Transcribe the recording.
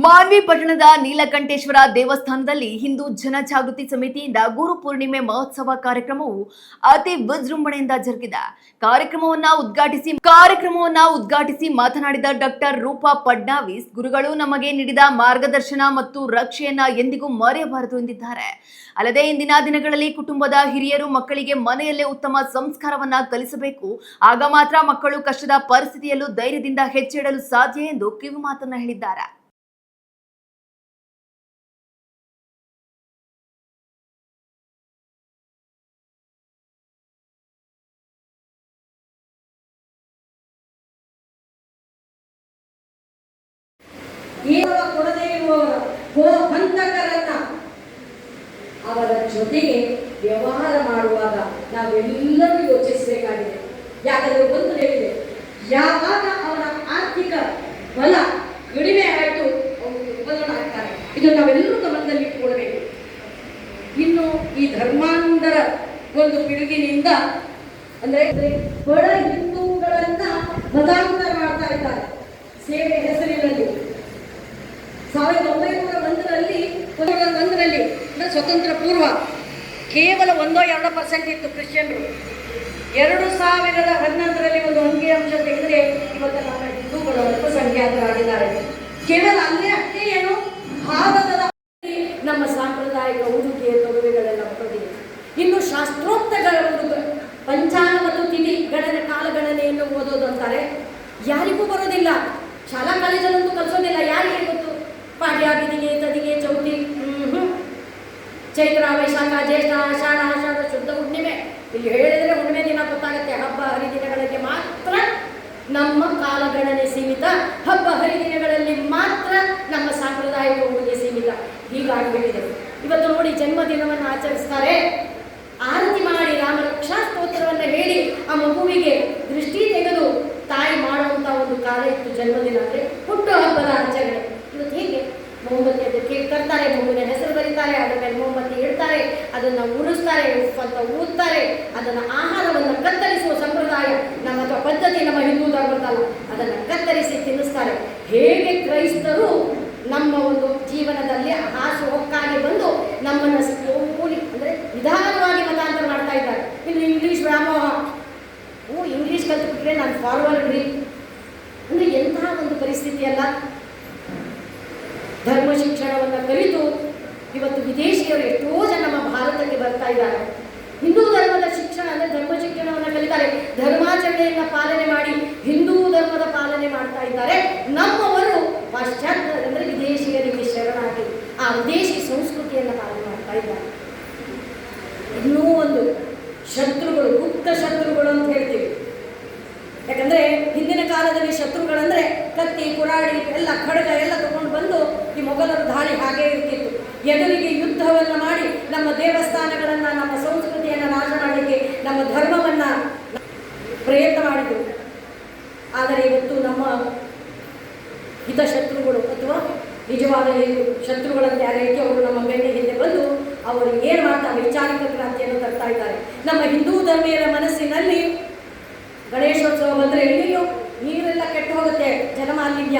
ಮಾನ್ವಿ ಪಟ್ಟಣದ ನೀಲಕಂಠೇಶ್ವರ ದೇವಸ್ಥಾನದಲ್ಲಿ ಹಿಂದೂ ಜನಜಾಗೃತಿ ಸಮಿತಿಯಿಂದ ಗುರು ಪೂರ್ಣಿಮೆ ಮಹೋತ್ಸವ ಕಾರ್ಯಕ್ರಮವು ಅತಿ ವಿಜೃಂಭಣೆಯಿಂದ ಜರುಗಿದೆ. ಕಾರ್ಯಕ್ರಮವನ್ನ ಉದ್ಘಾಟಿಸಿ ಮಾತನಾಡಿದ ಡಾಕ್ಟರ್ ರೂಪಾ ಫಡ್ನವೀಸ್, ಗುರುಗಳು ನಮಗೆ ನೀಡಿದ ಮಾರ್ಗದರ್ಶನ ಮತ್ತು ರಕ್ಷೆಯನ್ನ ಎಂದಿಗೂ ಮರೆಯಬಾರದು ಎಂದಿದ್ದಾರೆ. ಅಲ್ಲದೆ ಇಂದಿನ ದಿನಗಳಲ್ಲಿ ಕುಟುಂಬದ ಹಿರಿಯರು ಮಕ್ಕಳಿಗೆ ಮನೆಯಲ್ಲೇ ಉತ್ತಮ ಸಂಸ್ಕಾರವನ್ನ ಕಲಿಸಬೇಕು. ಆಗ ಮಾತ್ರ ಮಕ್ಕಳು ಕಷ್ಟದ ಪರಿಸ್ಥಿತಿಯಲ್ಲೂ ಧೈರ್ಯದಿಂದ ಹೆಜ್ಜೆ ಇಡಲು ಸಾಧ್ಯ ಎಂದು ಕಿವಿಮಾತನ್ನ ಹೇಳಿದ್ದಾರೆ. ಕೊಡದೇ ಇರುವವರ ಹಂತಕರನ್ನ ಅವರ ಜೊತೆಗೆ ವ್ಯವಹಾರ ಮಾಡುವಾಗ ನಾವೆಲ್ಲರೂ ಯೋಚಿಸಬೇಕಾಗಿದೆ. ಯಾಕಂದ್ರೆ ಒಂದು ಹೇಳಿದೆ, ಯಾವಾಗ ಅವನ ಆರ್ಥಿಕ ಬಲ ಕಡಿಮೆ ಆಯಿತು ಅವರು ದುರ್ಬಲರಾಗ್ತಾರೆ. ಇದು ನಾವೆಲ್ಲರೂ ಗಮನದಲ್ಲಿ ಇಟ್ಟುಕೊಳ್ಬೇಕು. ಇನ್ನು ಈ ಧರ್ಮಾಂಧರ ಒಂದು ಪಿಡುಗಿನಿಂದ ಅಂದ್ರೆ ಬಡ ಹಿಂದೂಗಳನ್ನ ಮತಾಂತರ ಮಾಡ್ತಾ ಇದ್ದಾರೆ ಸೇವೆ ಹೆಸರಿನಲ್ಲಿ. 1901ರಲ್ಲಿ ಸ್ವತಂತ್ರ ಪೂರ್ವ ಕೇವಲ 1-2% ಇತ್ತು ಕ್ರಿಶ್ಚಿಯನ್ರು. 2011ರಲ್ಲಿ ಒಂದು ಅಂಕಿಅಂಶ ತೆಗೆದರೆ ಇವತ್ತು ನಮ್ಮ ಹಿಂದೂಗಳು ಅಲ್ಪಸಂಖ್ಯಾತರಾಗಿದ್ದಾರೆ. ಕೇವಲ ಅಷ್ಟೇ ಏನು, ಭಾರತದ ನಮ್ಮ ಸಾಂಪ್ರದಾಯಿಕ ಉಡುಗೆ ತೊಡುಗೆಗಳೆಲ್ಲ ಹೊರಟಿದೆ. ಇನ್ನು ಶಾಸ್ತ್ರೋಕ್ತಗಳ ಒಂದು ಪಂಚಾಂಗ ಮತ್ತು ತಿಥಿ ಗಣನೆ ಕಾಲಗಣನೆಯನ್ನು ಓದೋದು ಅಂತಾರೆ. ಯಾರಿಗೂ ಬರೋದಿಲ್ಲ, ಶಾಲಾ ಕಾಲೇಜಲ್ಲಂತೂ ಕಲಿಸೋದಿಲ್ಲ. ಯಾರಿಗೆ ಗೊತ್ತು? ಪಾಡ್ಯ, ಬಿದಿಗೆ, ತದಿಗೆ, ಚೌತಿ, ಚೈತ್ರ, ವೈಶಾಖ, ಜ್ಯೇಷ್ಠ, ಆಷಾಢ ಶುದ್ಧ ಹುಣ್ಣಿಮೆ. ಇಲ್ಲಿ ಹೇಳಿದರೆ ಹುಣ್ಣಿಮೆ ದಿನ ಗೊತ್ತಾಗುತ್ತೆ. ಹಬ್ಬ ಹರಿದಿನಗಳಿಗೆ ಮಾತ್ರ ನಮ್ಮ ಕಾಲಗಣನೆ ಸೀಮಿತ, ಹಬ್ಬ ಹರಿದಿನಗಳಲ್ಲಿ ಮಾತ್ರ ನಮ್ಮ ಸಾಂಪ್ರದಾಯಿಕ ಉಡುಗೆ ಸೀಮಿತ. ಹೀಗಾಗಿಬಿಟ್ಟಿದೆ. ಇವತ್ತು ನೋಡಿ, ಜನ್ಮದಿನವನ್ನು ಆಚರಿಸ್ತಾರೆ, ಆರತಿ ಮಾಡಿ ರಾಮರಕ್ಷಾ ಸ್ತೋತ್ರವನ್ನು ಹೇಳಿ ಆ ಮಗುವಿಗೆ ದೃಷ್ಟಿ ತೆಗೆದು ತಾಯಿ ಮಾಡುವಂಥ ಒಂದು ಕಾಲ ಇತ್ತು ಜನ್ಮದಿನ ಅಂದರೆ ಹುಟ್ಟು ಹಬ್ಬದ ಆಚರಣೆ. ಇವತ್ತು ಹೇಗೆ ಮೊಹಮ್ಮತಿ ಅದಕ್ಕೆ ತರ್ತಾರೆ, ಮಗುವಿನ ಹೆಸರು ಬರೀತಾರೆ, ಅದರ ಮೇಲೆ ಮೊಹಮ್ಮತಿ ಇಡ್ತಾರೆ, ಅದನ್ನು ಉಡಿಸ್ತಾರೆ, ಸ್ವಲ್ಪ ಊದ್ತಾರೆ, ಅದನ್ನು ಆಹಾರವನ್ನು ಕತ್ತರಿಸುವ ಸಂಪ್ರದಾಯ ನಮ್ಮ ಅಥವಾ ಪದ್ಧತಿ ನಮ್ಮ ಹಿಂದೂ ಧರ್ಮದಲ್ಲ. ಅದನ್ನು ಕತ್ತರಿಸಿ ತಿನ್ನಿಸ್ತಾರೆ. ಹೇಗೆ ಕ್ರೈಸ್ತರು ನಮ್ಮ ಒಂದು ಜೀವನದಲ್ಲಿ ಹಾಸು ಹೊಕ್ಕಾಗಿ ಬಂದು ನಮ್ಮನ್ನು ಸ್ಲೋಲಿ ಅಂದರೆ ನಿಧಾನವಾಗಿ ಮತಾಂತರ ಮಾಡ್ತಾ ಇದ್ದಾರೆ. ಇನ್ನು ಇಂಗ್ಲೀಷ್ ವ್ಯಾಮೋಹ, ಇಂಗ್ಲೀಷ್ ಕಲ್ತ್ಬಿಟ್ರೆ ನಾನು ಫಾರ್ವರ್ಡ್ ರೀ ಅಂದರೆ ಎಂತಹ ಒಂದು ಪರಿಸ್ಥಿತಿ ಅಲ್ಲ. ಧರ್ಮ ಶಿಕ್ಷಣವನ್ನು ಕಲಿತು ಇವತ್ತು ವಿದೇಶಿಯರು ಎಷ್ಟೋ ಜನ ನಮ್ಮ ಭಾರತಕ್ಕೆ ಬರ್ತಾ ಇದ್ದಾರೆ. ಹಿಂದೂ ಧರ್ಮದ ಶಿಕ್ಷಣ ಅಂದರೆ ಧರ್ಮ ಶಿಕ್ಷಣವನ್ನು ಕಲಿತಾರೆ, ಧರ್ಮಾಚರಣೆಯನ್ನು ಪಾಲನೆ ಮಾಡಿ ಹಿಂದೂ ಧರ್ಮದ ಪಾಲನೆ ಮಾಡ್ತಾ ಇದ್ದಾರೆ. ನಮ್ಮವರು ಪಾಶ್ಚಾತ್ಯ ಅಂದರೆ ವಿದೇಶಿಯರಿಗೆ ಶರಣಾಗಿ ಆ ವಿದೇಶಿ ಸಂಸ್ಕೃತಿಯನ್ನು ಪಾಲನೆ ಮಾಡ್ತಾ ಇದ್ದಾರೆ. ಇನ್ನೂ ಒಂದು ಶತ್ರುಗಳು, ಗುಪ್ತ ಶತ್ರುಗಳು ಅಂತ ಹೇಳ್ತೀವಿ. ಯಾಕಂದರೆ ಹಿಂದಿನ ಕಾಲದಲ್ಲಿ ಶತ್ರುಗಳಂದರೆ ಕತ್ತಿ, ಕುರಾಡಿ ಎಲ್ಲ ಖಡ್ಗ ಎಲ್ಲ ತಗೊಂಡು ಬಂದು ಈ ಮೊಘಲರ ದಾಳಿ ಹಾಗೇ ಇರ್ತಿತ್ತು. ಎದುರಿಗೆ ಯುದ್ಧವನ್ನು ಮಾಡಿ ನಮ್ಮ ದೇವಸ್ಥಾನಗಳನ್ನು, ನಮ್ಮ ಸಂಸ್ಕೃತಿಯನ್ನು ನಾಶ ಮಾಡಲಿಕ್ಕೆ, ನಮ್ಮ ಧರ್ಮವನ್ನು ಪ್ರಯತ್ನ ಮಾಡಿದರು. ಆದರೆ ಇವತ್ತು ನಮ್ಮ ಹಿತಶತ್ರುಗಳು ಅಥವಾ ನಿಜವಾದ ಶತ್ರುಗಳಂತೆ ಯಾರ ರೀತಿ ಅವರು ನಮ್ಮ ಬೆನ್ನ ಹಿಂದೆ ಬಂದು ಅವರು ಏನು ಮಾಡ್ತಾರೆ, ವೈಚಾರಿಕ ಕ್ರಾಂತಿಯನ್ನು ತರ್ತಾ ಇದ್ದಾರೆ. ನಮ್ಮ ಹಿಂದೂ ಧರ್ಮೀಯರ ಮನಸ್ಸಿನಲ್ಲಿ ಗಣೇಶೋತ್ಸವ ಬಂದರೆ ನೀರೆಲ್ಲ ಕೆಟ್ಟು ಹೋಗುತ್ತೆ, ಜಲಮಾಲಿನ್ಯ.